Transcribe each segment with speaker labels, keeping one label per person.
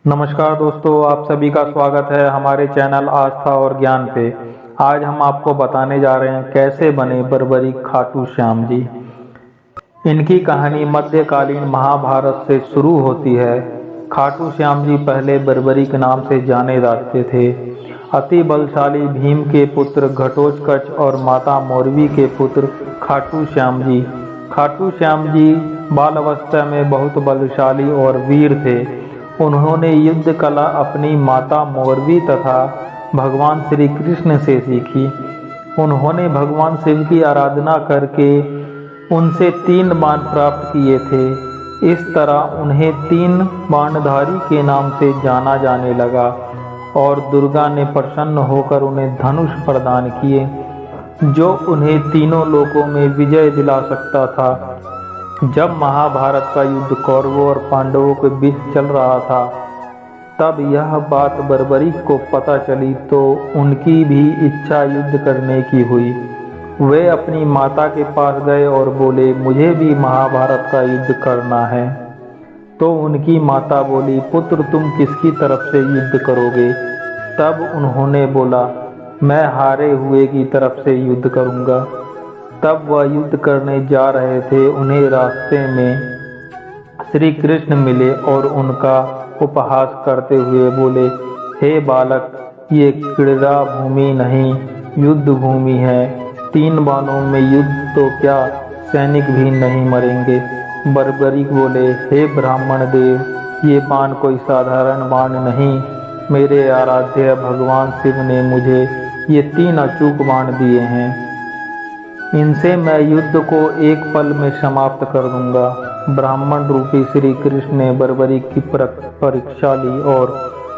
Speaker 1: नमस्कार दोस्तों, आप सभी का स्वागत है हमारे चैनल आस्था और ज्ञान पे। आज हम आपको बताने जा रहे हैं कैसे बने बर्बरीक खाटू श्याम जी। इनकी कहानी मध्यकालीन महाभारत से शुरू होती है। खाटू श्याम जी पहले बर्बरीक नाम से जाने जाते थे। अति बलशाली भीम के पुत्र घटोत्कच और माता मौरवी के पुत्र खाटू श्याम जी। खाटू श्याम जी बाल अवस्था में बहुत बलशाली और वीर थे। उन्होंने युद्ध कला अपनी माता मौरवी तथा भगवान श्री कृष्ण से सीखी। उन्होंने भगवान शिव की आराधना करके उनसे 3 बाण प्राप्त किए थे। इस तरह उन्हें 3 बाणधारी के नाम से जाना जाने लगा और दुर्गा ने प्रसन्न होकर उन्हें धनुष प्रदान किए, जो उन्हें तीनों लोकों में विजय दिला सकता था। जब महाभारत का युद्ध कौरवों और पांडवों के बीच चल रहा था, तब यह बात बर्बरीक को पता चली तो उनकी भी इच्छा युद्ध करने की हुई। वे अपनी माता के पास गए और बोले, मुझे भी महाभारत का युद्ध करना है। तो उनकी माता बोली, पुत्र तुम किसकी तरफ से युद्ध करोगे? तब उन्होंने बोला, मैं हारे हुए की तरफ से युद्ध करूंगा। तब वह युद्ध करने जा रहे थे। उन्हें रास्ते में श्री कृष्ण मिले और उनका उपहास करते हुए बोले, हे बालक, ये क्रीड़ा भूमि नहीं, युद्ध भूमि है। 3 बाणों में युद्ध तो क्या, सैनिक भी नहीं मरेंगे। बर्बरीक बोले, हे ब्राह्मण देव, ये बाण कोई साधारण बाण नहीं। मेरे आराध्य भगवान शिव ने मुझे ये 3 अचूक बाण दिए हैं। इनसे मैं युद्ध को एक पल में समाप्त कर दूंगा। ब्राह्मण रूपी श्री कृष्ण ने बर्बरीक की परीक्षा ली और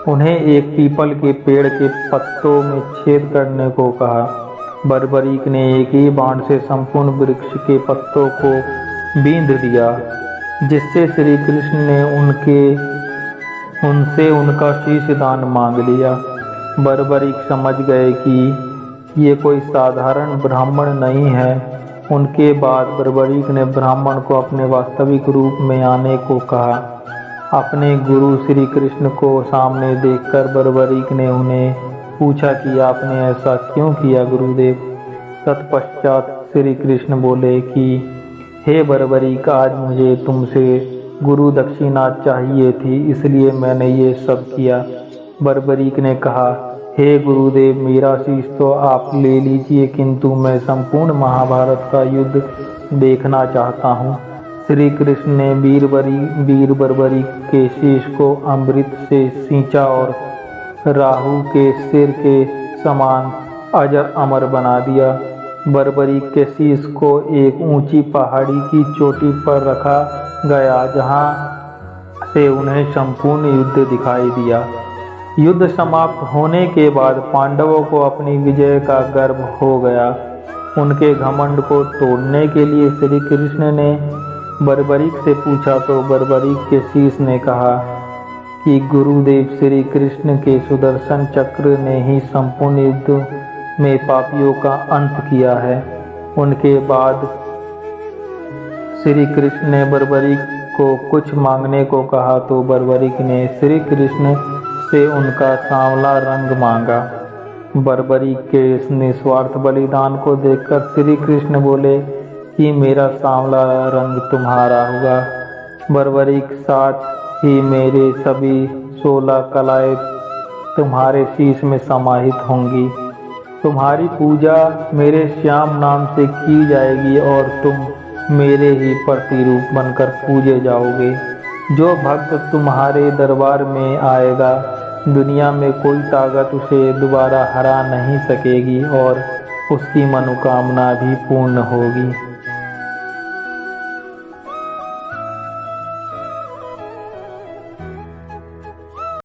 Speaker 1: उन्हें एक पीपल के पेड़ के पत्तों में छेद करने को कहा। बर्बरीक ने एक ही बाण से संपूर्ण वृक्ष के पत्तों को बींध दिया, जिससे श्री कृष्ण ने उनसे उनका शीश दान मांग लिया। बर्बरीक समझ गए कि ये कोई साधारण ब्राह्मण नहीं है। उनके बाद बर्बरीक ने ब्राह्मण को अपने वास्तविक रूप में आने को कहा। अपने गुरु श्री कृष्ण को सामने देखकर बर्बरीक ने उन्हें पूछा कि आपने ऐसा क्यों किया गुरुदेव? तत्पश्चात श्री कृष्ण बोले कि हे बर्बरीक, आज मुझे तुमसे गुरु दक्षिणा चाहिए थी, इसलिए मैंने ये सब किया। बर्बरीक ने कहा, हे गुरुदेव, मेरा शीश तो आप ले लीजिए, किंतु मैं संपूर्ण महाभारत का युद्ध देखना चाहता हूँ। श्री कृष्ण ने वीर बर्बरीक के शीश को अमृत से सींचा और राहु के सिर के समान अजर अमर बना दिया। बर्बरीक के शीश को एक ऊंची पहाड़ी की चोटी पर रखा गया, जहाँ से उन्हें संपूर्ण युद्ध दिखाई दिया। युद्ध समाप्त होने के बाद पांडवों को अपनी विजय का गर्व हो गया। उनके घमंड को तोड़ने के लिए श्री कृष्ण ने बर्बरीक से पूछा तो बर्बरीक के शीश ने कहा कि गुरुदेव श्री कृष्ण के सुदर्शन चक्र ने ही संपूर्ण युद्ध में पापियों का अंत किया है। उनके बाद श्री कृष्ण ने बर्बरीक को कुछ मांगने को कहा तो बर्बरीक ने श्री कृष्ण से उनका सांवला रंग मांगा। बर्बरीक के इस निस्वार्थ बलिदान को देखकर श्री कृष्ण बोले कि मेरा सांवला रंग तुम्हारा होगा। बर्बरीक, साथ ही मेरे सभी 16 कलाएं तुम्हारे शीश में समाहित होंगी। तुम्हारी पूजा मेरे श्याम नाम से की जाएगी और तुम मेरे ही प्रतिरूप बनकर पूजे जाओगे। जो भक्त तुम्हारे दरबार में आएगा, दुनिया में कोई ताकत उसे दोबारा हरा नहीं सकेगी और उसकी मनोकामना भी पूर्ण होगी।